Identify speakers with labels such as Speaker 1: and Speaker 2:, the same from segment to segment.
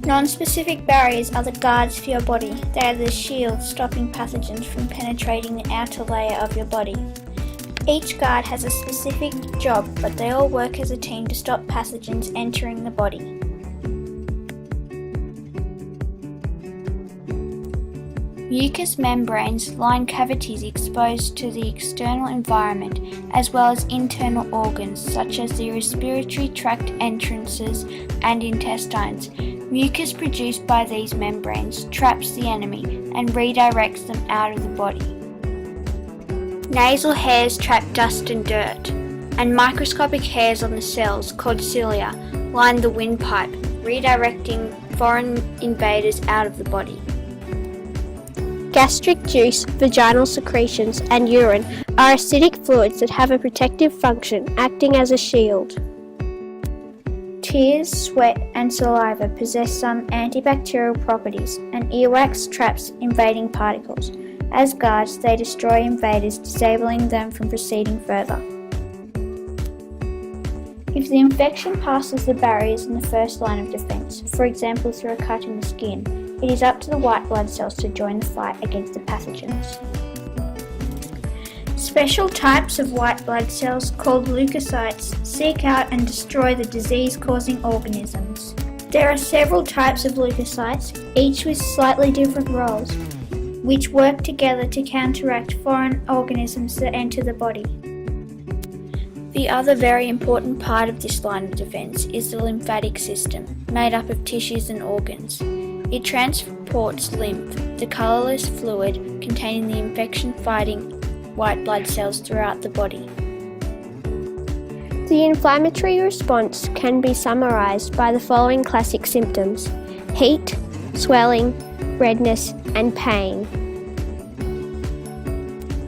Speaker 1: Non-specific barriers are the guards for your body. They are the shield stopping pathogens from penetrating the outer layer of your body. Each guard has a specific job, but they all work as a team to stop pathogens entering the body. Mucous membranes line cavities exposed to the external environment, as well as internal organs such as the respiratory tract entrances and intestines. Mucus produced by these membranes traps the enemy and redirects them out of the body. Nasal hairs trap dust and dirt, and microscopic hairs on the cells, called cilia, line the windpipe, redirecting foreign invaders out of the body.
Speaker 2: Gastric juice, vaginal secretions, and urine are acidic fluids that have a protective function, acting as a shield.
Speaker 1: Tears, sweat, and saliva possess some antibacterial properties, and earwax traps invading particles. As guards, they destroy invaders, disabling them from proceeding further. If the infection passes the barriers in the first line of defence, for example through a cut in the skin, it is up to the white blood cells to join the fight against the pathogens. Special types of white blood cells, called leukocytes, seek out and destroy the disease-causing organisms. There are several types of leukocytes, each with slightly different roles, which work together to counteract foreign organisms that enter the body. The other very important part of this line of defence is the lymphatic system, made up of tissues and organs. It transports lymph, the colourless fluid containing the infection-fighting white blood cells throughout the body.
Speaker 2: The inflammatory response can be summarised by the following classic symptoms: heat, swelling, redness, and pain.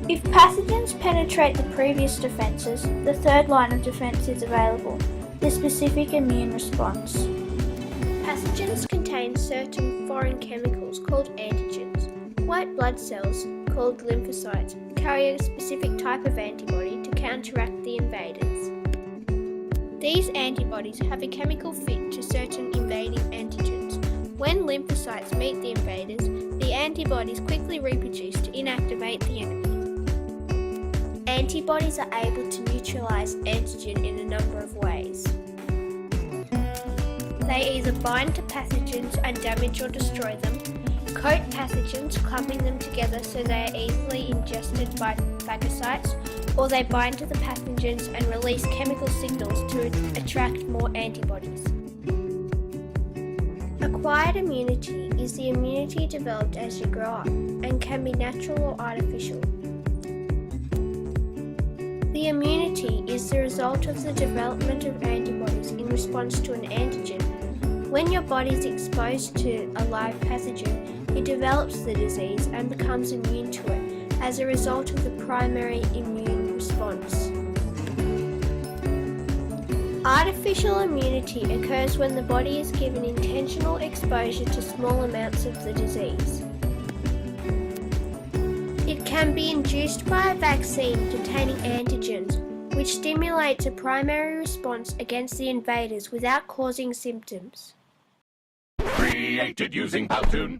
Speaker 1: If pathogens penetrate the previous defences, the third line of defence is available, the specific immune response.
Speaker 2: Pathogens contain certain foreign chemicals called antigens. White blood cells, called lymphocytes, carry a specific type of antibody to counteract the invaders. These antibodies have a chemical fit to certain invading antigens. When lymphocytes meet the invaders, the antibodies quickly reproduce to inactivate the enemy. Antibodies are able to neutralise antigen in a number of ways. They either bind to pathogens and damage or destroy them, coat pathogens, clumping them together so they are easily ingested by phagocytes, or they bind to the pathogens and release chemical signals to attract more antibodies. Acquired immunity is the immunity developed as you grow up and can be natural or artificial. The immunity is the result of the development of antibodies in response to an antigen. When your body is exposed to a live pathogen, it develops the disease and becomes immune to it as a result of the primary immune response. Artificial immunity occurs when the body is given intentional exposure to small amounts of the disease. It can be induced by a vaccine containing antigens, which stimulates a primary response against the invaders without causing symptoms.
Speaker 3: Created using Powtoon.